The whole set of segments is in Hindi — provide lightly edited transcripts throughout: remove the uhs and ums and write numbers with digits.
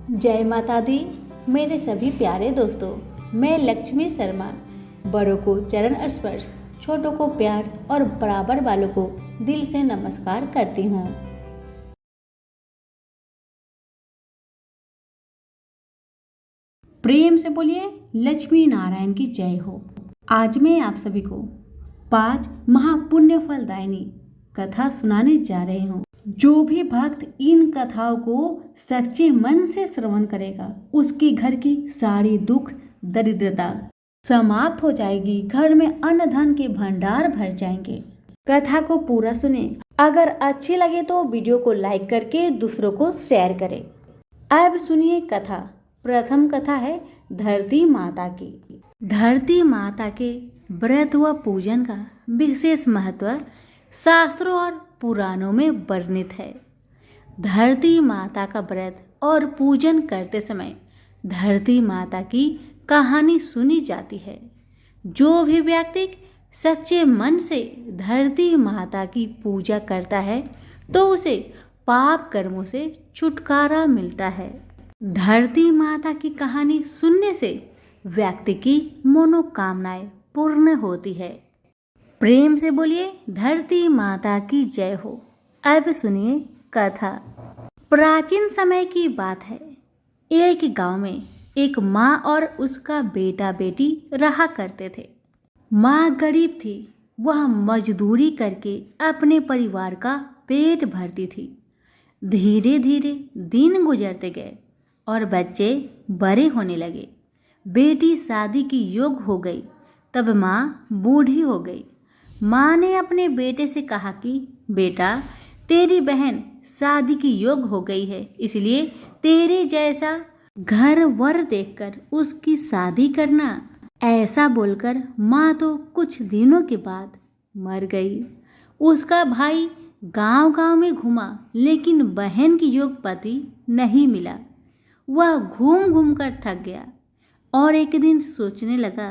जय माता दी। मेरे सभी प्यारे दोस्तों, मैं लक्ष्मी शर्मा बड़ों को चरण स्पर्श, छोटों को प्यार और बराबर वालों को दिल से नमस्कार करती हूँ। प्रेम से बोलिए लक्ष्मी नारायण की जय हो। आज मैं आप सभी को 5 महापुण्य फलदायिनी कथा सुनाने जा रही हूँ। जो भी भक्त इन कथाओं को सच्चे मन से श्रवण करेगा, उसके घर की सारी दुख दरिद्रता समाप्त हो जाएगी। घर में अन्न धन के भंडार भर जाएंगे। कथा को पूरा सुने। अगर अच्छी लगे तो वीडियो को लाइक करके दूसरों को शेयर करें। अब सुनिए कथा। प्रथम कथा है धरती माता की। धरती माता के व्रत व पूजन का विशेष महत्व शास्त्रों और पुराणों में वर्णित है। धरती माता का व्रत और पूजन करते समय धरती माता की कहानी सुनी जाती है। जो भी व्यक्ति सच्चे मन से धरती माता की पूजा करता है तो उसे पाप कर्मों से छुटकारा मिलता है। धरती माता की कहानी सुनने से व्यक्ति की मनोकामनाएं पूर्ण होती है। प्रेम से बोलिए धरती माता की जय हो। अब सुनिए कथा। प्राचीन समय की बात है। एक गांव में एक माँ और उसका बेटा बेटी रहा करते थे। माँ गरीब थी। वह मजदूरी करके अपने परिवार का पेट भरती थी। धीरे धीरे दिन गुजरते गए और बच्चे बड़े होने लगे। बेटी शादी की योग्य हो गई। तब माँ बूढ़ी हो गई। माँ ने अपने बेटे से कहा कि बेटा, तेरी बहन शादी की योग्य हो गई है, इसलिए तेरे जैसा घर वर देखकर उसकी शादी करना। ऐसा बोलकर माँ तो कुछ दिनों के बाद मर गई। उसका भाई गांव-गांव में घूमा, लेकिन बहन की योग्य पति नहीं मिला। वह घूम घूम कर थक गया और एक दिन सोचने लगा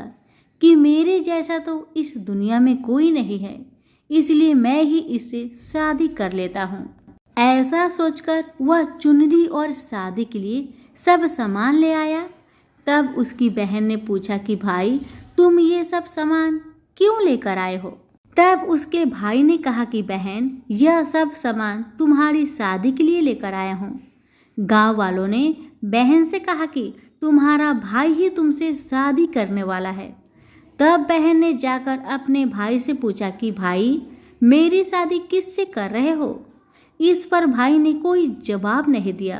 कि मेरे जैसा तो इस दुनिया में कोई नहीं है, इसलिए मैं ही इससे शादी कर लेता हूँ। ऐसा सोचकर वह चुनरी और शादी के लिए सब सामान ले आया। तब उसकी बहन ने पूछा कि भाई, तुम ये सब सामान क्यों लेकर आए हो? तब उसके भाई ने कहा कि बहन, यह सब सामान तुम्हारी शादी के लिए लेकर आया हूँ। गांव वालों ने बहन से कहा कि तुम्हारा भाई ही तुमसे शादी करने वाला है। तब बहन ने जाकर अपने भाई से पूछा कि भाई, मेरी शादी किससे कर रहे हो? इस पर भाई ने कोई जवाब नहीं दिया।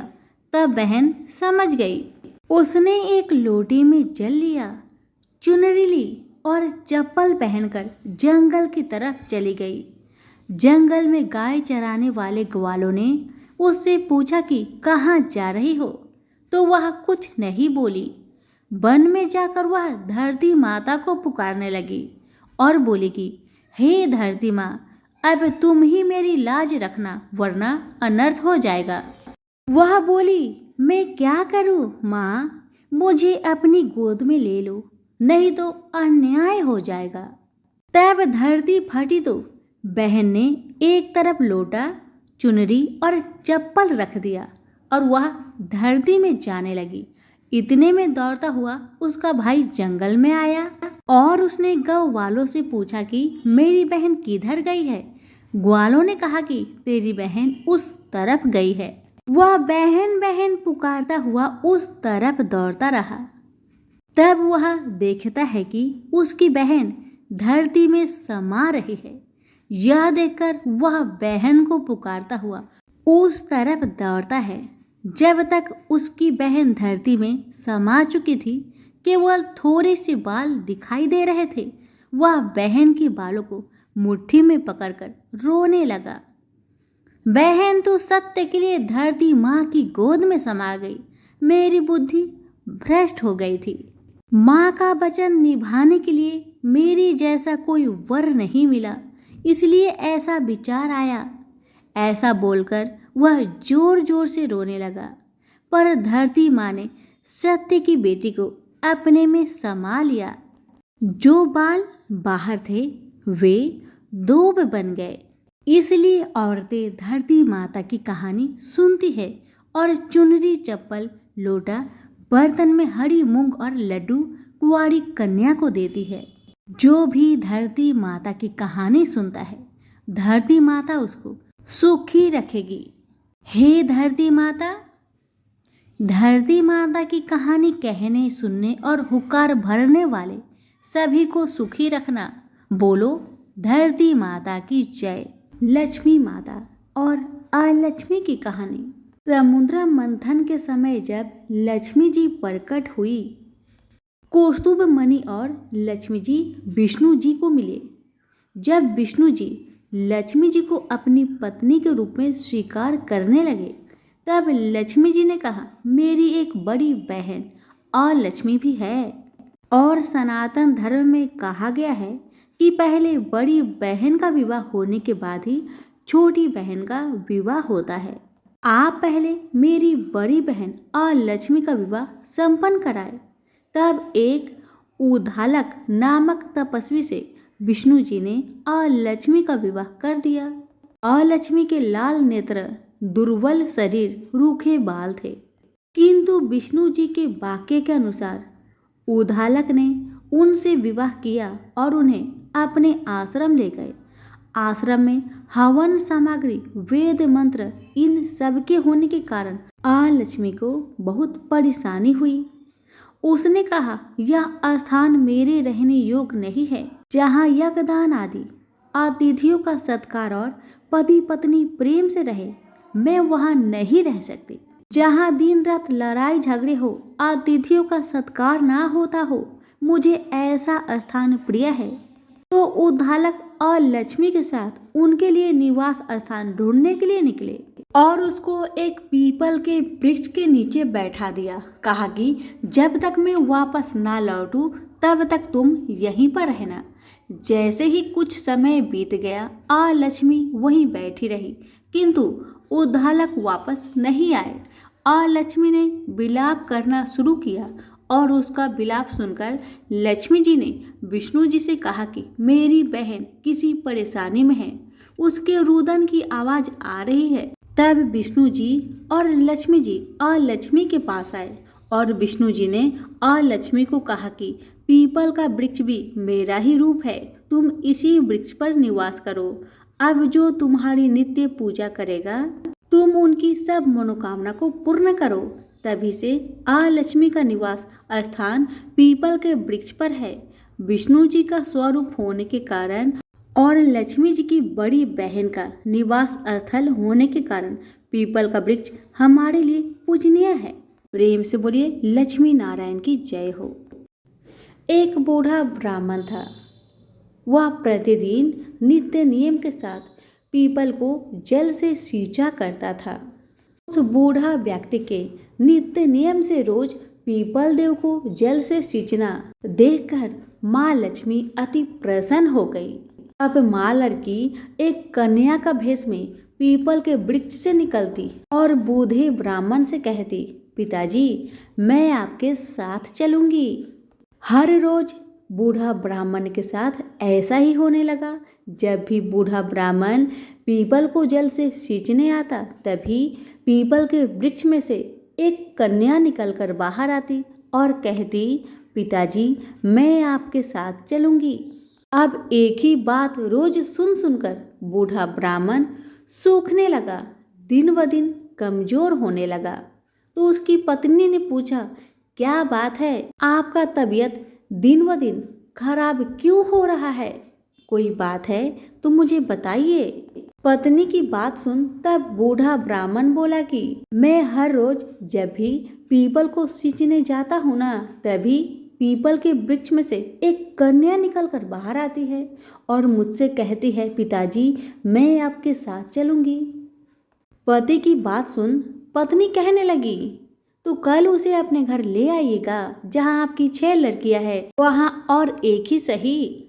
तब बहन समझ गई। उसने एक लोटी में जल लिया, चुनरी ली और चप्पल पहनकर जंगल की तरफ चली गई। जंगल में गाय चराने वाले ग्वालों ने उससे पूछा कि कहाँ जा रही हो? तो वह कुछ नहीं बोली। वन में जाकर वह धरती माता को पुकारने लगी और बोली कि हे धरती माँ, अब तुम ही मेरी लाज रखना, वरना अनर्थ हो जाएगा। वह बोली, मैं क्या करूँ माँ? मुझे अपनी गोद में ले लो, नहीं तो अन्याय हो जाएगा। तब धरती फटी तो बहन ने एक तरफ लोटा, चुनरी और चप्पल रख दिया और वह धरती में जाने लगी। इतने में दौड़ता हुआ उसका भाई जंगल में आया और उसने गांव वालों से पूछा कि मेरी बहन किधर गई है? ग्वालों ने कहा कि तेरी बहन उस तरफ गई है। वह बहन बहन पुकारता हुआ उस तरफ दौड़ता रहा। तब वह देखता है कि उसकी बहन धरती में समा रही है। यह देखकर वह बहन को पुकारता हुआ उस तरफ दौड़ता है। जब तक उसकी बहन धरती में समा चुकी थी, केवल थोड़े से बाल दिखाई दे रहे थे। वह बहन के बालों को मुट्ठी में पकड़कर रोने लगा। बहन तो सत्य के लिए धरती माँ की गोद में समा गई। मेरी बुद्धि भ्रष्ट हो गई थी। माँ का वचन निभाने के लिए मेरी जैसा कोई वर नहीं मिला, इसलिए ऐसा विचार आया। ऐसा बोलकर वह जोर जोर से रोने लगा। पर धरती माँ ने सत्य की बेटी को अपने में समा लिया। जो बाल बाहर थे वे दूब बन गए। इसलिए औरतें धरती माता की कहानी सुनती है और चुनरी चप्पल लोटा बर्तन में हरी मूंग और लड्डू कुंवारी कन्या को देती है। जो भी धरती माता की कहानी सुनता है, धरती माता उसको सुखी रखेगी। हे धरती माता, धरती माता की कहानी कहने, सुनने और हुक्कार भरने वाले सभी को सुखी रखना। बोलो धरती माता की जय। लक्ष्मी माता और अलक्ष्मी की कहानी। समुद्र मंथन के समय जब लक्ष्मी जी प्रकट हुई, कौस्तुभ मणि और लक्ष्मी जी विष्णु जी को मिले। जब विष्णु जी लक्ष्मी जी को अपनी पत्नी के रूप में स्वीकार करने लगे, तब लक्ष्मी जी ने कहा, मेरी एक बड़ी बहन और लक्ष्मी भी है, और सनातन धर्म में कहा गया है कि पहले बड़ी बहन का विवाह होने के बाद ही छोटी बहन का विवाह होता है। आप पहले मेरी बड़ी बहन और लक्ष्मी का विवाह संपन्न कराए। तब एक उद्दालक नामक तपस्वी से विष्णु जी ने और लक्ष्मी का विवाह कर दिया। और लक्ष्मी के लाल नेत्र, दुर्बल शरीर, रूखे बाल थे, किंतु विष्णु जी के वाक्य के अनुसार उद्दालक ने उनसे विवाह किया और उन्हें अपने आश्रम ले गए। आश्रम में हवन सामग्री, वेद मंत्र, इन सब के होने के कारण लक्ष्मी को बहुत परेशानी हुई। उसने कहा, यह स्थान मेरे रहने योग्य नहीं है, जहाँ यज्ञदान आदि अतिथियों का सत्कार और पति पत्नी प्रेम से रहे। मैं वहाँ नहीं रह सकती। जहाँ दिन रात लड़ाई झगड़े हो, अतिथियों का सत्कार ना होता हो, मुझे ऐसा स्थान प्रिय है। तो उद्दालक और लक्ष्मी के साथ उनके लिए निवास स्थान ढूंढने के लिए निकले और उसको एक पीपल के वृक्ष के नीचे बैठा दिया। कहा कि जब तक मैं वापस ना लौटूं तब तक तुम यहीं पर रहना। जैसे ही कुछ समय बीत गया और लक्ष्मी वहीं बैठी रही, किंतु उद्दालक वापस नहीं आए। और लक्ष्मी ने विलाप करना शुरू किया और उसका विलाप सुनकर लक्ष्मी जी ने विष्णु जी से कहा कि मेरी बहन किसी परेशानी में है, उसके रुदन की आवाज आ रही है। तब विष्णु जी और लक्ष्मी के पास आए और विष्णु जी ने और लक्ष्मी को कहा कि पीपल का वृक्ष भी मेरा ही रूप है, तुम इसी वृक्ष पर निवास करो। अब जो तुम्हारी नित्य पूजा करेगा, तुम उनकी सब मनोकामना को पूर्ण करो। तभी से लक्ष्मी का निवास स्थान पीपल के वृक्ष पर है। विष्णु जी का स्वरूप होने के कारण और लक्ष्मी जी की बड़ी बहन का निवास स्थल होने के कारण पीपल का वृक्ष हमारे लिए पूजनीय है। प्रेम से बोलिए लक्ष्मी नारायण की जय हो। एक बूढ़ा ब्राह्मण था। वह प्रतिदिन नित्य नियम के साथ पीपल को जल से सींचा करता था। उस बूढ़ा व्यक्ति के नित्य नियम से रोज पीपल देव को जल से सींचना देखकर माँ लक्ष्मी अति प्रसन्न हो गई। अब माँ लड़की एक कन्या का भेष में पीपल के वृक्ष से निकलती और बूढ़े ब्राह्मण से कहती, पिताजी मैं आपके साथ चलूंगी। हर रोज बूढ़ा ब्राह्मण के साथ ऐसा ही होने लगा। जब भी बूढ़ा ब्राह्मण पीपल को जल से सींचने आता, तभी पीपल के वृक्ष में से एक कन्या निकलकर बाहर आती और कहती, पिताजी मैं आपके साथ चलूंगी। अब एक ही बात रोज सुन सुनकर बूढ़ा ब्राह्मण सूखने लगा, दिन ब दिन कमजोर होने लगा। तो उसकी पत्नी ने पूछा, क्या बात है, आपका तबीयत दिन ब दिन खराब क्यों हो रहा है? कोई बात है तो मुझे बताइए। पत्नी की बात सुन तब बूढ़ा ब्राह्मण बोला कि मैं हर रोज जब भी पीपल को सींचने जाता हूँ ना, तभी पीपल के वृक्ष में से एक कन्या निकलकर बाहर आती है और मुझसे कहती है, पिताजी मैं आपके साथ चलूंगी। पति की बात सुन पत्नी कहने लगी, तो कल उसे अपने घर ले आइएगा, जहाँ आपकी 6 लड़कियां हैं वहाँ और एक ही सही।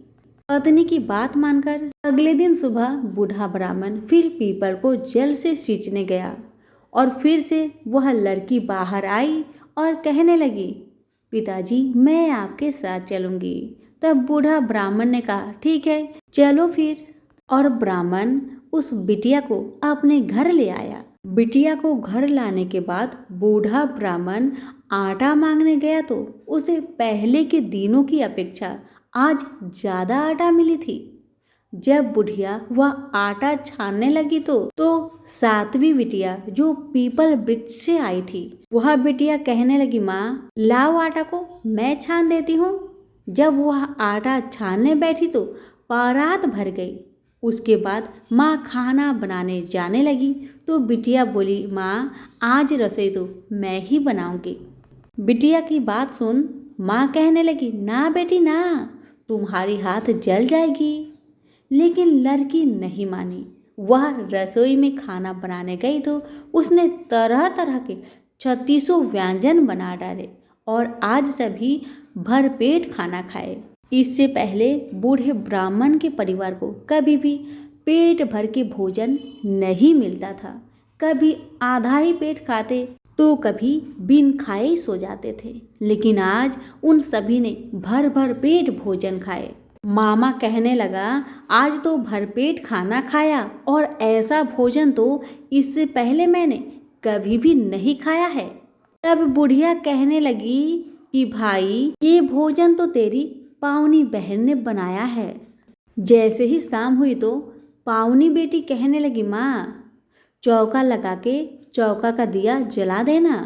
पत्नी की बात मानकर अगले दिन सुबह बूढ़ा ब्राह्मण फिर पीपल को जल से सींचने गया और फिर से वह लड़की बाहर आई और कहने लगी, पिताजी मैं आपके साथ चलूंगी। तब बूढ़ा ब्राह्मण ने कहा, ठीक है चलो फिर। और ब्राह्मण उस बिटिया को अपने घर ले आया। बिटिया को घर लाने के बाद बूढ़ा ब्राह्मण आटा मांगने गया तो उसे पहले के दिनों की अपेक्षा आज ज्यादा आटा मिली थी। जब बुढ़िया वह आटा छानने लगी तो सातवीं बिटिया जो पीपल वृक्ष से आई थी वह बिटिया कहने लगी, माँ लाओ आटा को मैं छान देती हूँ। जब वह आटा छानने बैठी तो बारात भर गई। उसके बाद माँ खाना बनाने जाने लगी तो बिटिया बोली, माँ आज रसोई तो मैं ही बनाऊंगी। बिटिया की बात सुन माँ कहने लगी, ना बेटी ना, तुम्हारी हाथ जल जाएगी। लेकिन लड़की नहीं मानी। वह रसोई में खाना बनाने गई तो उसने तरह तरह के 36 व्यंजन बना डाले और आज सभी भरपेट खाना खाए। इससे पहले बूढ़े ब्राह्मण के परिवार को कभी भी पेट भर के भोजन नहीं मिलता था। कभी आधा ही पेट खाते तो कभी बिन खाए ही सो जाते थे। लेकिन आज उन सभी ने भर भर पेट भोजन खाए। मामा कहने लगा, आज तो भरपेट खाना खाया और ऐसा भोजन तो इससे पहले मैंने कभी भी नहीं खाया है। तब बुढ़िया कहने लगी कि भाई ये भोजन तो तेरी पावनी बहन ने बनाया है। जैसे ही शाम हुई तो पावनी बेटी कहने लगी, माँ चौका लगा के चौका का दिया जला देना,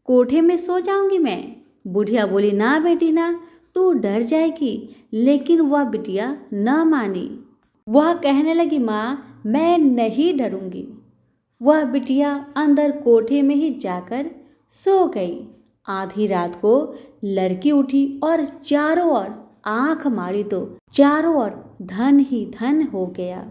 कोठे में सो जाऊंगी मैं। बुढ़िया बोली, ना बेटी ना, तू डर जाएगी। लेकिन वह बिटिया न मानी। वह कहने लगी, माँ मैं नहीं डरूंगी। वह बिटिया अंदर कोठे में ही जाकर सो गई। आधी रात को लड़की उठी और चारों ओर आंख मारी तो चारों ओर धन ही धन हो गया।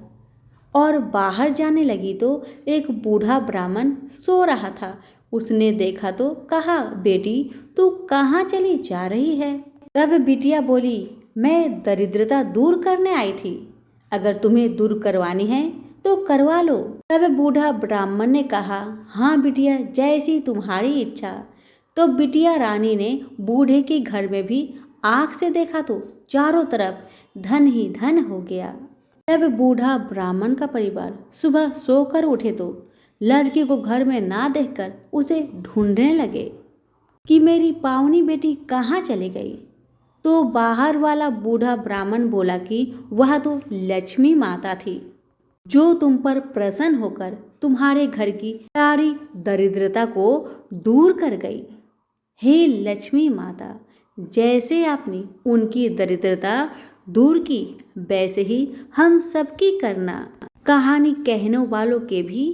और बाहर जाने लगी तो एक बूढ़ा ब्राह्मण सो रहा था। उसने देखा तो कहा, बेटी तू कहाँ चली जा रही है? तब बिटिया बोली, मैं दरिद्रता दूर करने आई थी। अगर तुम्हें दूर करवानी है तो करवा लो। तब बूढ़ा ब्राह्मण ने कहा, हाँ बिटिया जैसी तुम्हारी इच्छा। तो बिटिया रानी ने बूढ़े के घर में भी आँख से देखा तो चारों तरफ धन ही धन हो गया। तब बूढ़ा ब्राह्मण का परिवार सुबह सोकर उठे तो लड़की को घर में ना देखकर उसे ढूंढने लगे कि मेरी पावनी बेटी कहाँ चली गई। तो बाहर वाला बूढ़ा ब्राह्मण बोला कि वह तो लक्ष्मी माता थी जो तुम पर प्रसन्न होकर तुम्हारे घर की सारी दरिद्रता को दूर कर गई। हे लक्ष्मी माता, जैसे आपने उनकी दरिद्रता दूर की वैसे ही हम सबकी करना। कहानी कहने वालों के भी,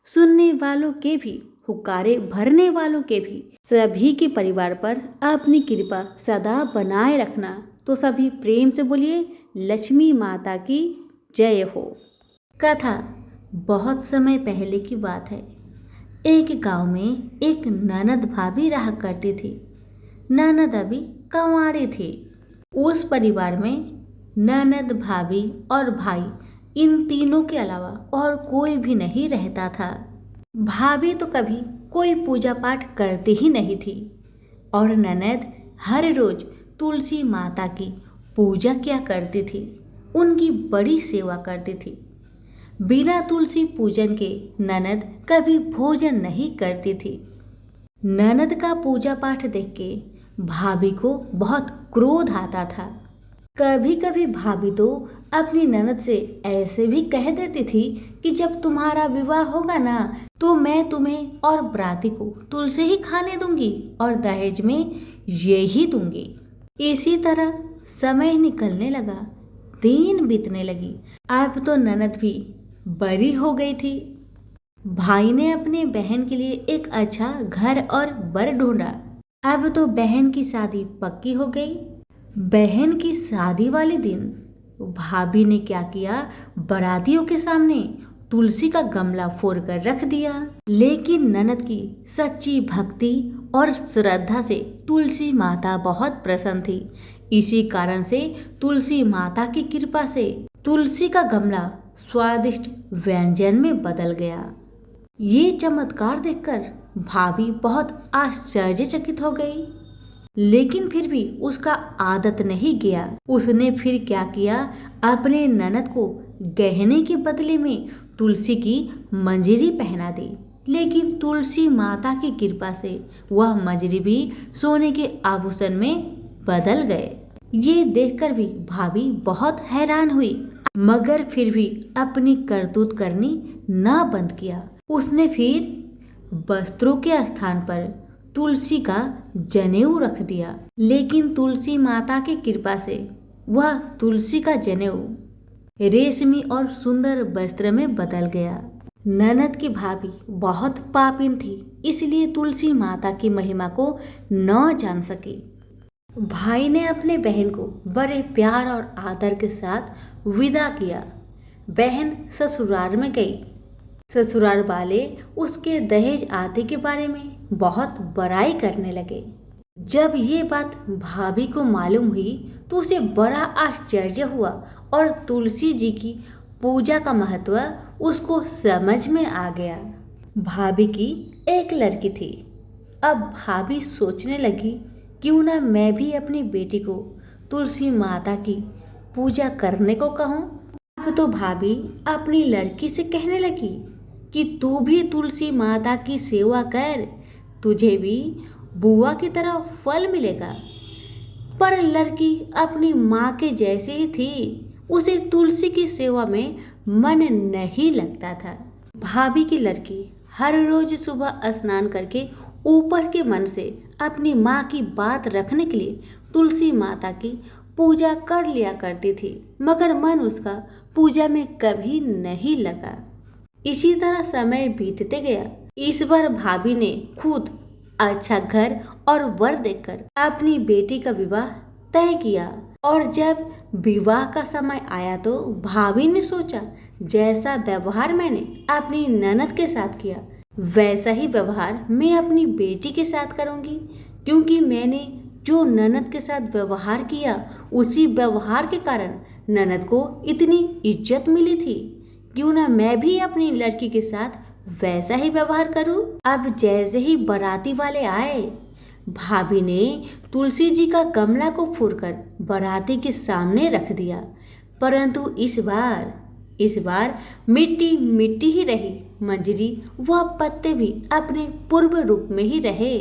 सुनने वालों के भी, हुक्कारे भरने वालों के भी, सभी के परिवार पर अपनी कृपा सदा बनाए रखना। तो सभी प्रेम से बोलिए, लक्ष्मी माता की जय हो। कथा बहुत समय पहले की बात है। एक गांव में एक ननद भाभी रहा करती थी। ननद अभी कंवारी थी। उस परिवार में ननद, भाभी और भाई, इन तीनों के अलावा और कोई भी नहीं रहता था। भाभी तो कभी कोई पूजा पाठ करती ही नहीं थी और ननद हर रोज तुलसी माता की पूजा किया करती थी, उनकी बड़ी सेवा करती थी। बिना तुलसी पूजन के ननद कभी भोजन नहीं करती थी। ननद का पूजा पाठ देख के भाभी को बहुत क्रोध आता था। कभी कभी भाभी तो अपनी ननद से ऐसे भी कह देती थी कि जब तुम्हारा विवाह होगा ना तो मैं तुम्हें और बराती को तुलसी ही खाने दूंगी और दहेज में ये ही दूंगी। इसी तरह समय निकलने लगा, दिन बीतने लगी। अब तो ननद भी बड़ी हो गई थी। भाई ने अपने बहन के लिए एक अच्छा घर और बर ढूंढा। अब तो बहन की शादी पक्की हो गई। बहन की शादी वाले दिन भाभी ने क्या किया, बारातियों के सामने तुलसी का गमला फोड़ कर रख दिया। लेकिन ननद की सच्ची भक्ति और श्रद्धा से तुलसी माता बहुत प्रसन्न थी। इसी कारण से तुलसी माता की कृपा से तुलसी का गमला स्वादिष्ट व्यंजन में बदल गया। ये चमत्कार देखकर भाभी बहुत आश्चर्यचकित हो गई। लेकिन फिर भी उसका आदत नहीं गया। उसने फिर क्या किया, अपने ननद को गहने के बदले में तुलसी की मंजरी पहना दी। लेकिन तुलसी माता की कृपा से वह मंजरी भी सोने के आभूषण में बदल गए। ये देखकर भी भाभी बहुत हैरान हुई, मगर फिर भी अपनी करतूत करनी न बंद किया। उसने फिर वस्त्रों के स्थान पर तुलसी का जनेऊ रख दिया, लेकिन तुलसी माता की कृपा से वह तुलसी का जनेऊ रेशमी और सुंदर वस्त्र में बदल गया। ननद की भाभी बहुत पापिन थी, इसलिए तुलसी माता की महिमा को न जान सकी। भाई ने अपने बहन को बड़े प्यार और आदर के साथ विदा किया। बहन ससुराल में गई। ससुराल वाले उसके दहेज आदि के बारे में बहुत बड़ाई करने लगे। जब ये बात भाभी को मालूम हुई तो उसे बड़ा आश्चर्य हुआ और तुलसी जी की पूजा का महत्व उसको समझ में आ गया। भाभी की एक लड़की थी। अब भाभी सोचने लगी, क्यों ना मैं भी अपनी बेटी को तुलसी माता की पूजा करने को कहूँ। अब तो भाभी अपनी लड़की से कहने लगी कि तू भी तुलसी माता की सेवा कर, तुझे भी बुआ की तरह फल मिलेगा। पर लड़की अपनी माँ के जैसी ही थी, उसे तुलसी की सेवा में मन नहीं लगता था। भाभी की लड़की हर रोज सुबह स्नान करके ऊपर के मन से अपनी माँ की बात रखने के लिए तुलसी माता की पूजा कर लिया करती थी, मगर मन उसका पूजा में कभी नहीं लगा। इसी तरह समय बीतते गया। इस बार भाभी ने खुद अच्छा घर और वर देखकर अपनी बेटी का विवाह तय किया, और जब विवाह का समय आया तो भाभी ने सोचा, जैसा व्यवहार मैंने अपनी ननद के साथ किया वैसा ही व्यवहार मैं अपनी बेटी के साथ करूंगी, क्योंकि मैंने जो ननद के साथ व्यवहार किया उसी व्यवहार के कारण ननद को इतनी इज्जत मिली थी। क्यों ना मैं भी अपनी लड़की के साथ वैसा ही व्यवहार करूं। अब जैसे ही बाराती वाले आए, भाभी ने तुलसी जी का गमला को फोड़कर बाराती के सामने रख दिया, परंतु इस बार मिट्टी मिट्टी ही रही। मंजरी व पत्ते भी अपने पूर्व रूप में ही रहे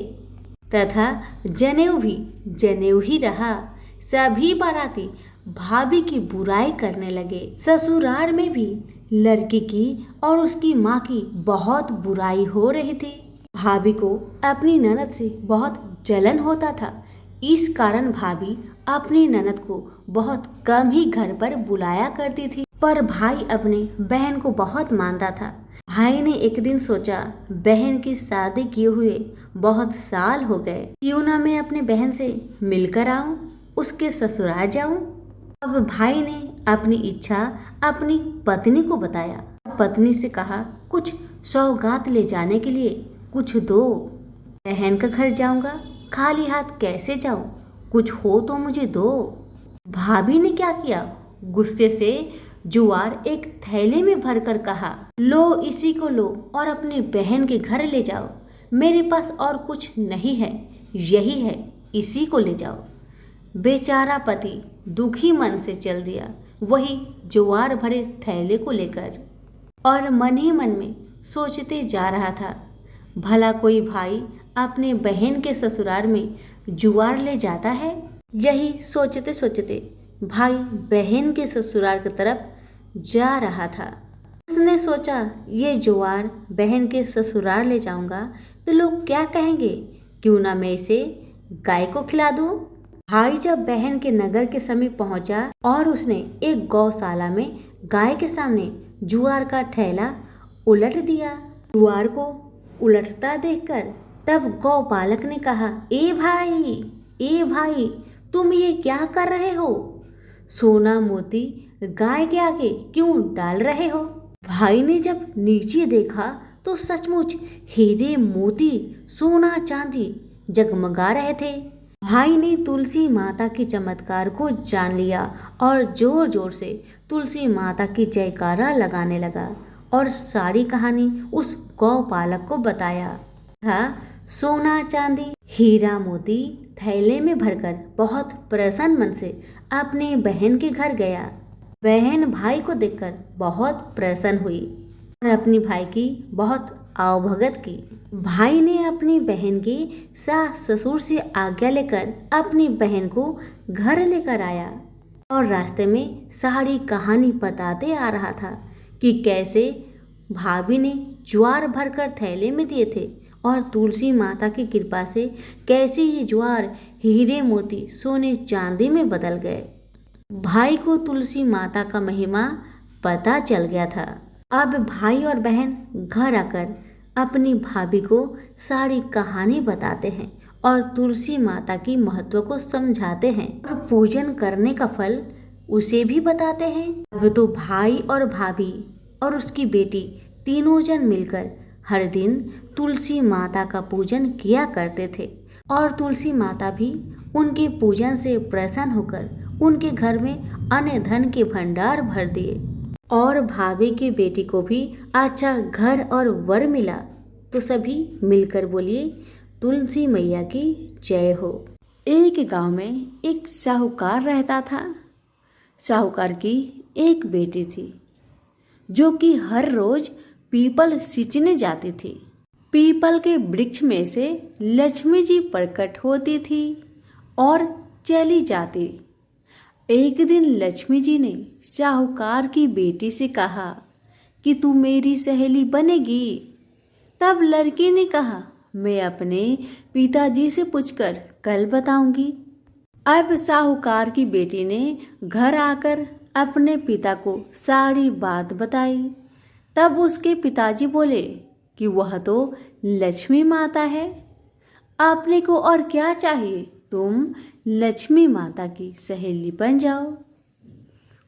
तथा जनेऊ भी जनेऊ ही रहा। सभी बाराती भाभी की बुराई करने लगे। ससुराल में भी लड़की की और उसकी माँ की बहुत बुराई हो रही थी। भाभी को अपनी ननद से बहुत जलन होता था। इस कारण भाभी अपनी ननद को बहुत कम ही घर पर बुलाया करती थी, पर भाई अपने बहन को बहुत मानता था। भाई ने एक दिन सोचा, बहन की शादी किए हुए बहुत साल हो गए, क्यों ना मैं अपने बहन से मिलकर आऊं, उसके ससुराल जाऊं। अब भाई ने अपनी इच्छा अपनी पत्नी को बताया। पत्नी से कहा, कुछ सौगात ले जाने के लिए कुछ दो। बहन का घर जाऊंगा, खाली हाथ कैसे जाऊं, कुछ हो तो मुझे दो। भाभी ने क्या किया, गुस्से से जुआर एक थैले में भरकर कहा, लो इसी को लो और अपनी बहन के घर ले जाओ। मेरे पास और कुछ नहीं है, यही है, इसी को ले जाओ। बेचारा पति दुखी मन से चल दिया, वही जुआर भरे थैले को लेकर, और मन ही मन में सोचते जा रहा था, भला कोई भाई अपने बहन के ससुराल में जुआर ले जाता है। यही सोचते सोचते भाई बहन के ससुराल की तरफ जा रहा था। उसने सोचा, ये जुआर बहन के ससुराल ले जाऊंगा तो लोग क्या कहेंगे, क्यों ना मैं इसे गाय को खिला दूं। भाई जब बहन के नगर के समीप पहुंचा और उसने एक गौशाला में गाय के सामने जुआर का थैला उलट दिया। जुआर को उलटता देखकर तब गौपालक ने कहा, ए भाई तुम ये क्या कर रहे हो, सोना मोती गाय के आगे क्यों डाल रहे हो। भाई ने जब नीचे देखा तो सचमुच हीरे मोती सोना चांदी जगमगा रहे थे। भाई ने तुलसी माता के चमत्कार को जान लिया और जोर जोर से तुलसी माता की जयकारा लगाने लगा और सारी कहानी उस गौपालक को बताया था। सोना चांदी हीरा मोती थैले में भरकर बहुत प्रसन्न मन से अपने बहन के घर गया। बहन भाई को देखकर बहुत प्रसन्न हुई और अपनी भाई की बहुत आवभगत की। भाई ने अपनी बहन की सास ससुर से आज्ञा लेकर अपनी बहन को घर लेकर आया और रास्ते में सारी कहानी बताते आ रहा था कि कैसे भाभी ने ज्वार भरकर थैले में दिए थे और तुलसी माता की कृपा से कैसे ये ज्वार हीरे मोती सोने चांदी में बदल गए। भाई को तुलसी माता का महिमा पता चल गया था। अब भाई और बहन घर आकर अपनी भाभी को सारी कहानी बताते हैं और तुलसी माता की महत्व को समझाते हैं और पूजन करने का फल उसे भी बताते हैं। अब तो भाई और भाभी और उसकी बेटी तीनों जन मिलकर हर दिन तुलसी माता का पूजन किया करते थे और तुलसी माता भी उनके पूजन से प्रसन्न होकर उनके घर में अन्न धन के भंडार भर दिए और भाभी की बेटी को भी अच्छा घर और वर मिला। तो सभी मिलकर बोलिए तुलसी मैया की जय हो। एक गांव में एक साहूकार रहता था। साहूकार की एक बेटी थी जो कि हर रोज पीपल सींचने जाती थी। पीपल के वृक्ष में से लक्ष्मी जी प्रकट होती थी और चली जाती। एक दिन लक्ष्मी जी ने साहूकार की बेटी से कहा कि तू मेरी सहेली बनेगी। तब लड़की ने कहा मैं अपने पिताजी से पूछकर कल बताऊंगी। अब साहूकार की बेटी ने घर आकर अपने पिता को सारी बात बताई। तब उसके पिताजी बोले कि वह तो लक्ष्मी माता है, आपने को और क्या चाहिए, तुम लक्ष्मी माता की सहेली बन जाओ।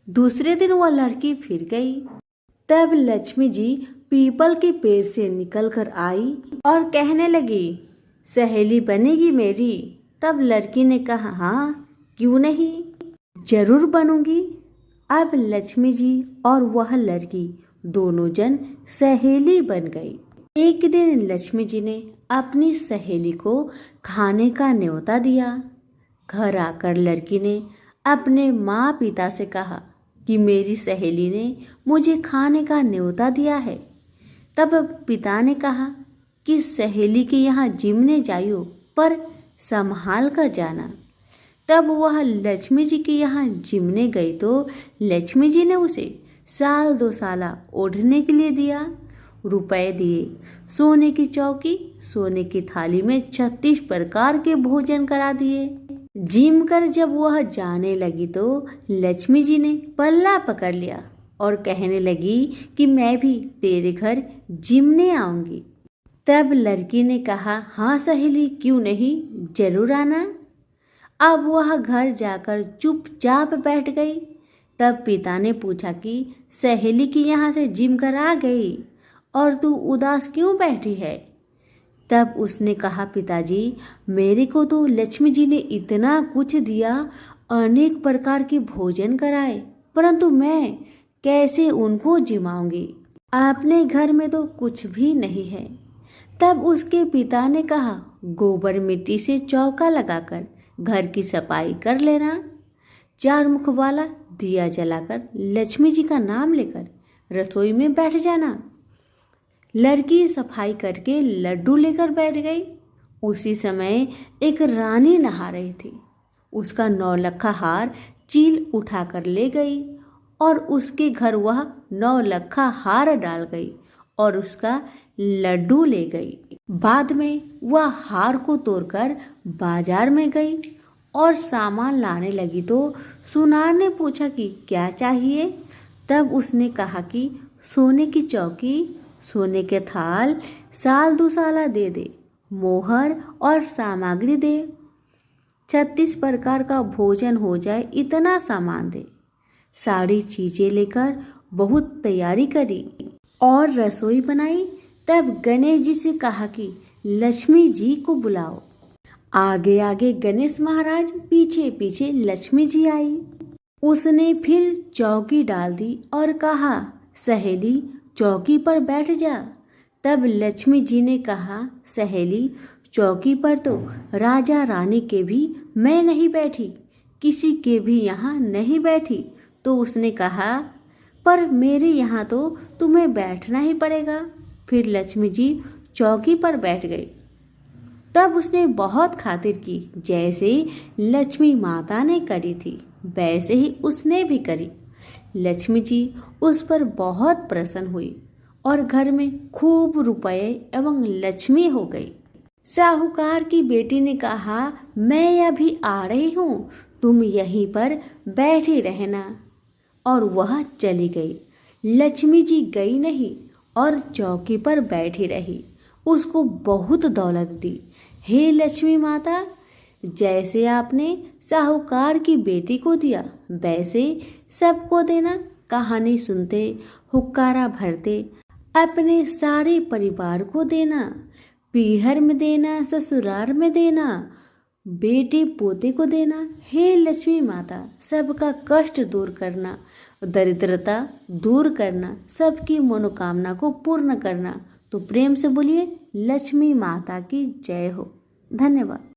दूसरे दिन वह लड़की फिर गई। तब लक्ष्मी जी पीपल के पेड़ से निकलकर आई और कहने लगी सहेली बनेगी मेरी। तब लड़की ने कहा हाँ क्यों नहीं, जरूर बनूंगी। अब लक्ष्मी जी और वह लड़की दोनों जन सहेली बन गई। एक दिन लक्ष्मी जी ने अपनी सहेली को खाने का न्योता दिया। घर आकर लड़की ने अपने माँ पिता से कहा कि मेरी सहेली ने मुझे खाने का न्योता दिया है। तब पिता ने कहा कि सहेली के यहाँ जिमने जाइयो पर संभाल कर जाना। तब वह लक्ष्मी जी के यहाँ जिमने गई तो लक्ष्मी जी ने उसे साल 2 साल ओढ़ने के लिए दिया, रुपए दिए, सोने की चौकी, सोने की थाली में 36 प्रकार के भोजन करा दिए। जिम कर जब वह जाने लगी तो लक्ष्मी जी ने पल्ला पकड़ लिया और कहने लगी कि मैं भी तेरे घर जिमने आऊंगी। तब लड़की ने कहा हाँ सहेली क्यों नहीं, जरूर आना। अब वह घर जाकर चुपचाप बैठ गई। तब पिता ने पूछा कि सहेली की यहाँ से जिम कर आ गई और तू उदास क्यों बैठी है। तब उसने कहा पिताजी मेरे को तो लक्ष्मी जी ने इतना कुछ दिया, अनेक प्रकार के भोजन कराए, परंतु मैं कैसे उनको जिमाऊंगी, अपने घर में तो कुछ भी नहीं है। तब उसके पिता ने कहा गोबर मिट्टी से चौका लगाकर घर की सफाई कर लेना, 4 मुख वाला दिया जलाकर लक्ष्मी जी का नाम लेकर रसोई में बैठ जाना। लड़की सफाई करके लड्डू लेकर बैठ गई। उसी समय एक रानी नहा रही थी। उसका 9 लखा हार चील उठाकर ले गई और उसके घर वह 9 लखा हार डाल गई और उसका लड्डू ले गई। बाद में वह हार को तोड़कर बाजार में गई और सामान लाने लगी तो सुनार ने पूछा कि क्या चाहिए। तब उसने कहा कि सोने की चौकी, सोने के थाल, साल 2 साल दे दे, मोहर और सामग्री दे, 36 प्रकार का भोजन हो जाए इतना सामान दे। सारी चीजें लेकर बहुत तैयारी करी और रसोई बनाई। तब गणेश जी से कहा कि लक्ष्मी जी को बुलाओ। आगे आगे गणेश महाराज, पीछे पीछे लक्ष्मी जी आई। उसने फिर चौकी डाल दी और कहा सहेली चौकी पर बैठ जा। तब लक्ष्मी जी ने कहा सहेली चौकी पर तो राजा रानी के भी मैं नहीं बैठी, किसी के भी यहाँ नहीं बैठी। तो उसने कहा पर मेरे यहाँ तो तुम्हें बैठना ही पड़ेगा। फिर लक्ष्मी जी चौकी पर बैठ गई। तब उसने बहुत खातिर की, जैसे लक्ष्मी माता ने करी थी वैसे ही उसने भी करी। लक्ष्मी जी उस पर बहुत प्रसन्न हुई और घर में खूब रुपए एवं लक्ष्मी हो गई। साहूकार की बेटी ने कहा, मैं अभी आ रही हूँ, तुम यहीं पर बैठी रहना। और वह चली गई। लक्ष्मी जी गई नहीं और चौकी पर बैठी रही। उसको बहुत दौलत दी। हे लक्ष्मी माता, जैसे आपने साहूकार की बेटी को दिया वैसे सबको देना। कहानी सुनते, हुक्कारा भरते अपने सारे परिवार को देना। पीहर में देना, ससुराल में देना, बेटी पोते को देना। हे लक्ष्मी माता, सबका कष्ट दूर करना, दरिद्रता दूर करना, सबकी मनोकामना को पूर्ण करना। तो प्रेम से बोलिए, लक्ष्मी माता की जय हो। धन्यवाद।